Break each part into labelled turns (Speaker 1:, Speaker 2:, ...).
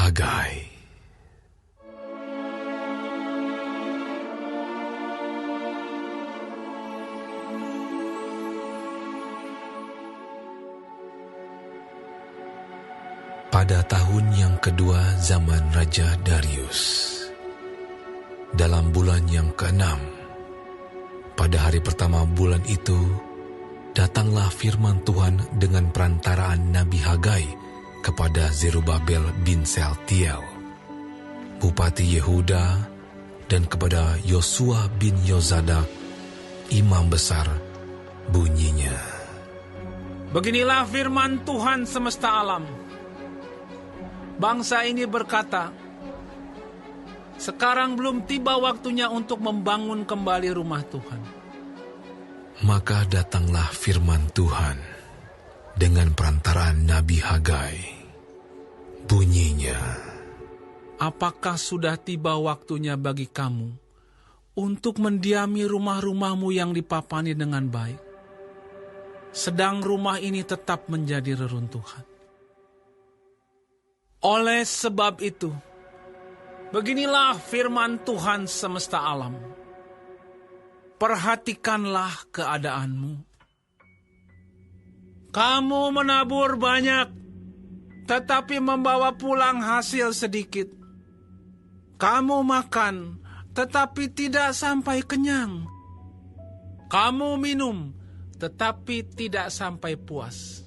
Speaker 1: Hagai. Pada tahun yang kedua zaman Raja Darius, dalam bulan yang ke-6, pada hari pertama bulan itu, datanglah firman Tuhan dengan perantaraan Nabi Hagai kepada Zerubabel bin Sealtiel, Bupati Yehuda, dan kepada Yosua bin Yozadak, Imam Besar, bunyinya.
Speaker 2: Beginilah firman Tuhan semesta alam. Bangsa ini berkata, sekarang belum tiba waktunya untuk membangun kembali rumah Tuhan.
Speaker 1: Maka datanglah firman Tuhan dengan perantaraan Nabi Hagai. Bunyinya,
Speaker 2: apakah sudah tiba waktunya bagi kamu untuk mendiami rumah-rumahmu yang dipapani dengan baik, sedang rumah ini tetap menjadi reruntuhan? Oleh sebab itu, beginilah firman Tuhan semesta alam. Perhatikanlah keadaanmu. Kamu menabur banyak, tetapi membawa pulang hasil sedikit. Kamu makan, tetapi tidak sampai kenyang. Kamu minum, tetapi tidak sampai puas.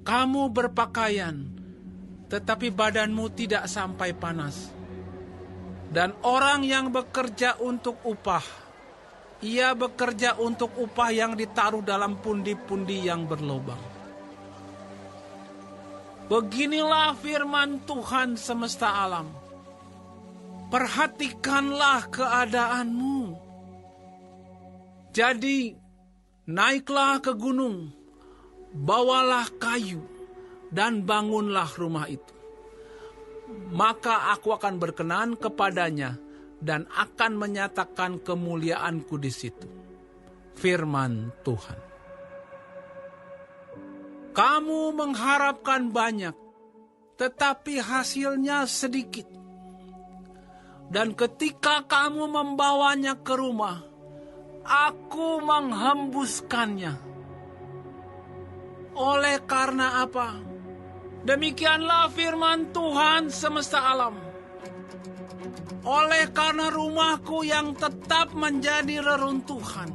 Speaker 2: Kamu berpakaian, tetapi badanmu tidak sampai panas. Dan orang yang bekerja untuk upah, ia bekerja untuk upah yang ditaruh dalam pundi-pundi yang berlobang. Beginilah firman Tuhan semesta alam. Perhatikanlah keadaanmu. Jadi, naiklah ke gunung, bawalah kayu, dan bangunlah rumah itu. Maka aku akan berkenan kepadanya dan akan menyatakan kemuliaanku di situ. Firman Tuhan. Kamu mengharapkan banyak, tetapi hasilnya sedikit. Dan ketika kamu membawanya ke rumah, aku menghembuskannya. Oleh karena apa? Demikianlah firman Tuhan semesta alam. Oleh karena rumahku yang tetap menjadi reruntuhan,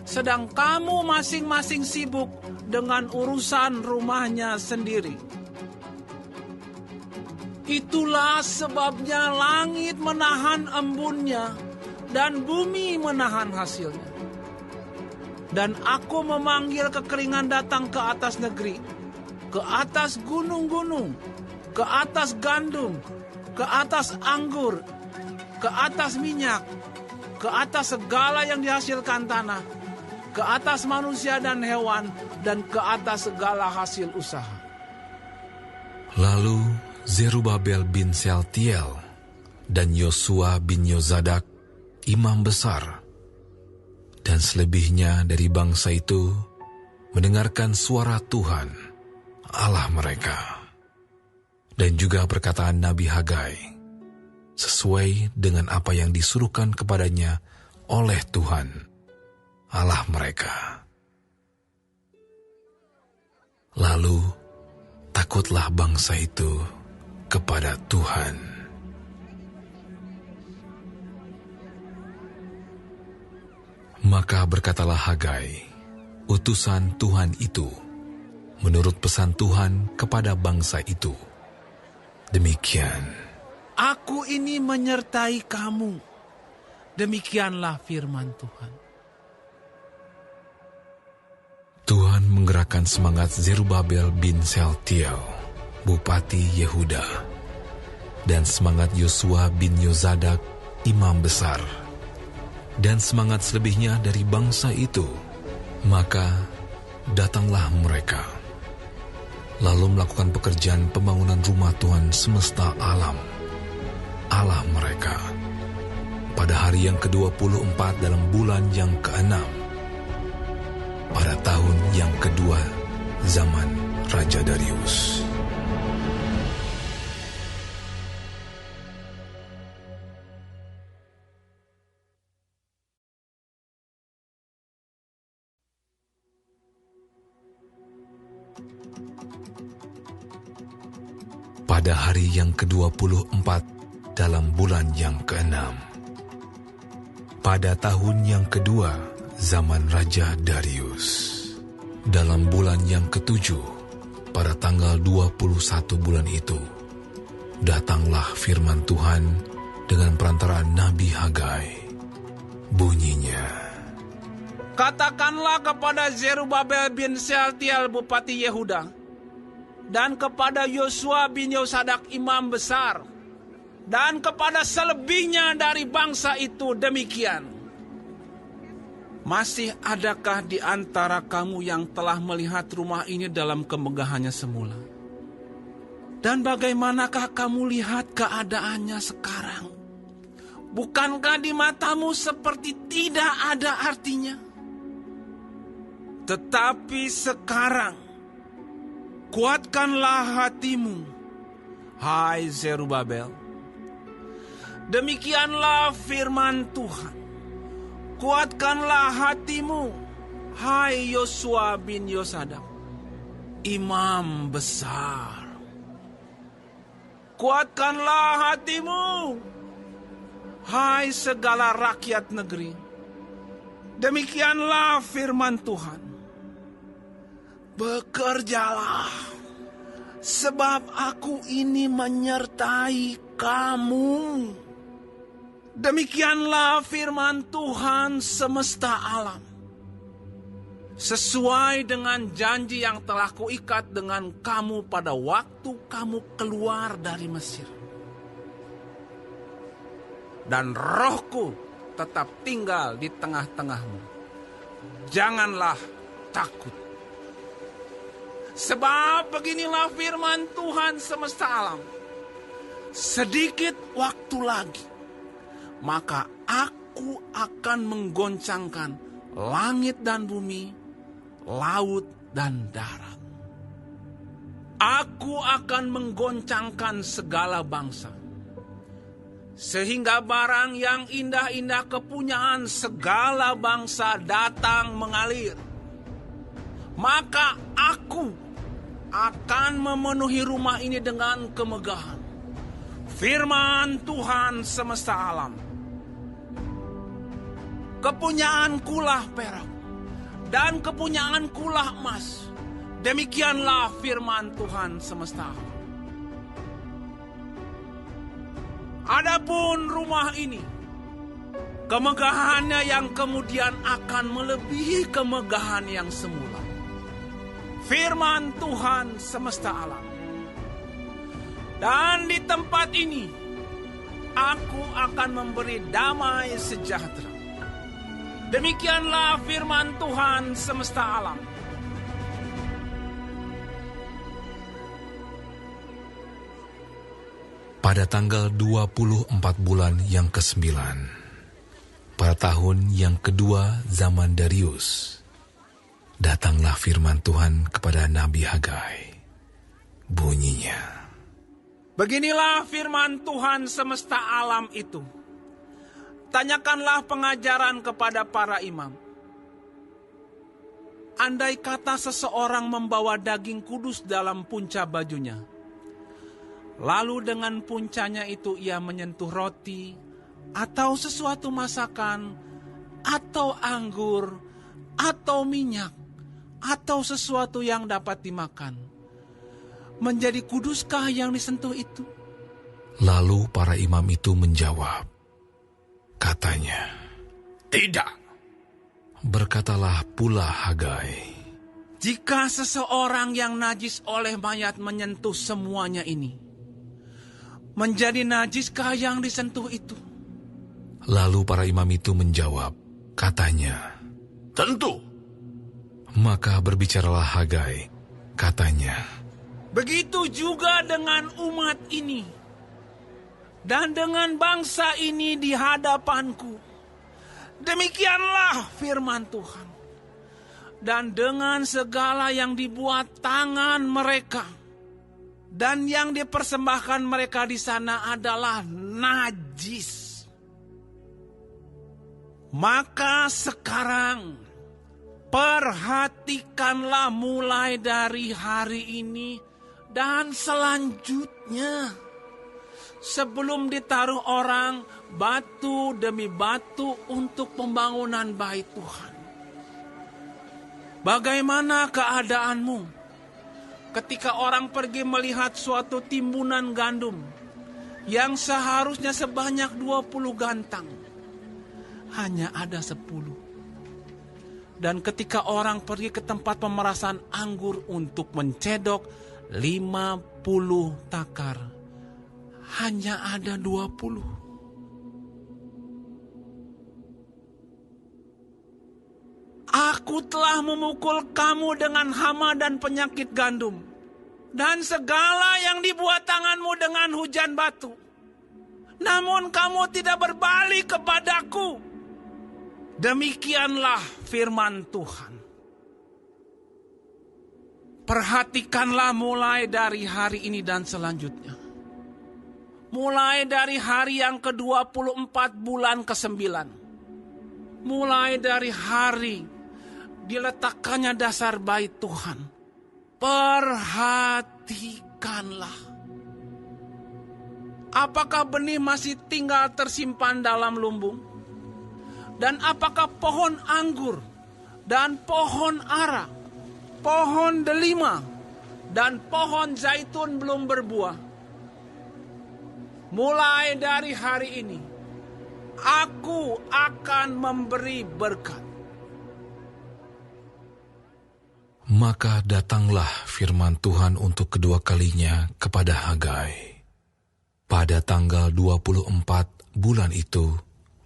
Speaker 2: sedang kamu masing-masing sibuk dengan urusan rumahnya sendiri. Itulah sebabnya langit menahan embunnya dan bumi menahan hasilnya. Dan aku memanggil kekeringan datang ke atas negeri, ke atas gunung-gunung, ke atas gandum, ke atas anggur, ke atas minyak, ke atas segala yang dihasilkan tanah, ke atas manusia dan hewan, dan ke atas segala hasil usaha.
Speaker 1: Lalu Zerubabel bin Sealtiel dan Yosua bin Yozadak, imam besar, dan selebihnya dari bangsa itu mendengarkan suara Tuhan Allah mereka, dan juga perkataan Nabi Hagai, sesuai dengan apa yang disuruhkan kepadanya oleh Tuhan Allah mereka. Lalu takutlah bangsa itu kepada Tuhan. Maka berkatalah Hagai, utusan Tuhan itu, menurut pesan Tuhan kepada bangsa itu. Demikian,
Speaker 2: aku ini menyertai kamu. Demikianlah firman Tuhan.
Speaker 1: Tuhan menggerakkan semangat Zerubabel bin Sealtiel, Bupati Yehuda, dan semangat Yosua bin Yozadak, imam besar, dan semangat selebihnya dari bangsa itu. Maka datanglah mereka, lalu melakukan pekerjaan pembangunan rumah Tuhan semesta alam, Allah mereka, pada hari yang ke-24 dalam bulan yang ke-6, pada tahun yang kedua zaman Raja Darius. pada hari yang ke-24 dalam bulan yang ke-6. Pada tahun yang kedua zaman Raja Darius, dalam bulan yang ke-7, pada tanggal 21 bulan itu, datanglah firman Tuhan dengan perantaraan Nabi Hagai. Bunyinya,
Speaker 2: Katakanlah kepada Zerubabel bin Sealtiel Bupati Yehuda, dan kepada Yosua bin Yosadak imam besar, dan kepada selebihnya dari bangsa itu demikian. Masih adakah di antara kamu yang telah melihat rumah ini dalam kemegahannya semula? Dan bagaimanakah kamu lihat keadaannya sekarang? Bukankah di matamu seperti tidak ada artinya? Tetapi sekarang, kuatkanlah hatimu, hai Zerubabel. Demikianlah firman Tuhan. Kuatkanlah hatimu, hai Yosua bin Yosadak, imam besar. Kuatkanlah hatimu, hai segala rakyat negeri. Demikianlah firman Tuhan. Bekerjalah, sebab aku ini menyertai kamu. Demikianlah firman Tuhan semesta alam. Sesuai dengan janji yang telah kuikat dengan kamu pada waktu kamu keluar dari Mesir. Dan rohku tetap tinggal di tengah-tengahmu. Janganlah takut. Sebab beginilah firman Tuhan semesta alam. Sedikit waktu lagi, maka aku akan menggoncangkan langit dan bumi, laut dan darat. Aku akan menggoncangkan segala bangsa, sehingga barang yang indah-indah kepunyaan segala bangsa datang mengalir. Maka aku akan memenuhi rumah ini dengan kemegahan. Firman Tuhan semesta alam. Kepunyaankulah perak, dan kepunyaankulah emas. Demikianlah firman Tuhan semesta alam. Adapun rumah ini, kemegahannya yang kemudian akan melebihi kemegahan yang semula. Firman Tuhan semesta alam. Dan di tempat ini, aku akan memberi damai sejahtera. Demikianlah firman Tuhan semesta alam.
Speaker 1: pada tanggal 24 bulan yang ke-9, pada tahun yang kedua zaman Darius, datanglah firman Tuhan kepada Nabi Hagai. Bunyinya,
Speaker 2: Beginilah firman Tuhan semesta alam itu. Tanyakanlah pengajaran kepada para imam. Andai kata seseorang membawa daging kudus dalam punca bajunya, lalu dengan puncanya itu ia menyentuh roti, atau sesuatu masakan, atau anggur, atau minyak, atau sesuatu yang dapat dimakan, menjadi kuduskah yang disentuh itu?
Speaker 1: Lalu para imam itu menjawab, katanya,
Speaker 2: Tidak.
Speaker 1: Berkatalah pula Hagai,
Speaker 2: Jika seseorang yang najis oleh mayat menyentuh semuanya ini, menjadi najiskah yang disentuh itu?
Speaker 1: Lalu para imam itu menjawab, katanya,
Speaker 3: Tentu.
Speaker 1: Maka berbicaralah Hagai, katanya,
Speaker 2: Begitu juga dengan umat ini dan dengan bangsa ini di hadapanku. Demikianlah firman Tuhan. Dan dengan segala yang dibuat tangan mereka dan yang dipersembahkan mereka di sana adalah najis. Maka sekarang perhatikanlah mulai dari hari ini Dan selanjutnya, sebelum ditaruh orang batu demi batu untuk pembangunan bait Tuhan. Bagaimana keadaanmu ketika orang pergi melihat suatu timbunan gandum yang seharusnya sebanyak 20 gantang, hanya ada 10. Dan ketika orang pergi ke tempat pemerasan anggur untuk mencedok 50 takar, hanya ada 20. Aku telah memukul kamu dengan hama dan penyakit gandum, dan segala yang dibuat tanganmu dengan hujan batu. Namun kamu tidak berbalik kepadaku. Demikianlah firman Tuhan. Perhatikanlah mulai dari hari ini dan selanjutnya. Mulai dari hari yang ke-24 bulan ke-9. Mulai dari hari diletakkannya dasar bait Tuhan. Perhatikanlah. Apakah benih masih tinggal tersimpan dalam lumbung? Dan apakah pohon anggur dan pohon ara, pohon delima dan pohon zaitun belum berbuah? Mulai dari hari ini, aku akan memberi berkat.
Speaker 1: Maka datanglah firman Tuhan untuk kedua kalinya kepada Hagai. Pada tanggal 24 bulan itu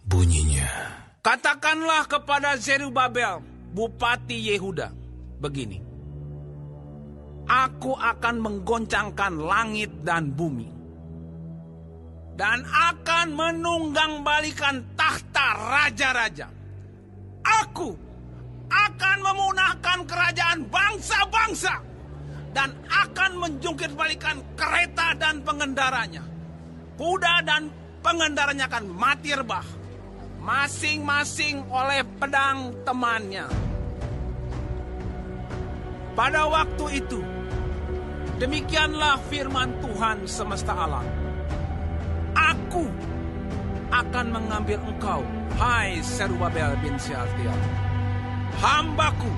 Speaker 1: bunyinya.
Speaker 2: Katakanlah kepada Zerubabel, Bupati Yehuda, begini. Aku akan menggoncangkan langit dan bumi, dan akan menunggangbalikan tahta raja-raja. Aku akan memunahkan kerajaan bangsa-bangsa, dan akan menjungkitbalikan kereta dan pengendaranya. Kuda dan pengendaranya akan mati rebah, masing-masing oleh pedang temannya. Pada waktu itu, demikianlah firman Tuhan semesta alam. Aku akan mengambil engkau, hai Zerubabel bin Shealtiel, hambaku.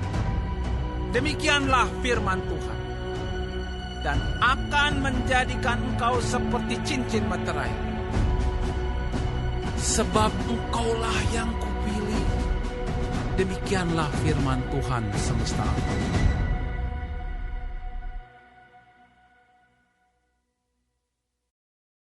Speaker 2: Demikianlah firman Tuhan. Dan akan menjadikan engkau seperti cincin meterai. Sebab engkaulah yang kupilih. Demikianlah firman Tuhan semesta alam.